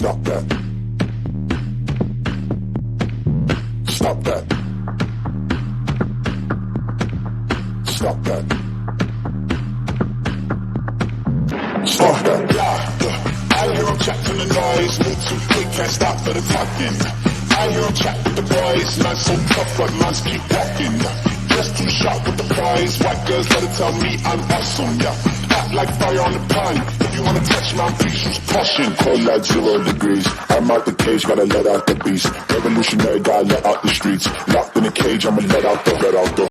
Stop that. Stop that. Stop that. Stop that. I hear him chat to the noise. Move too quick, can't stop for the talking. I hear him chat with the boys. Man so tough, but mans keep walking. Just too sharp with the prize. White girls let it tell me I'm awesome, yeah. Hot like fire on the pan. If you wanna touch my piece, use caution. Cold like 0 degrees. I'm out the cage, gotta let out the beast. Revolutionary, gotta let out the streets. Locked in a cage, I'ma let out the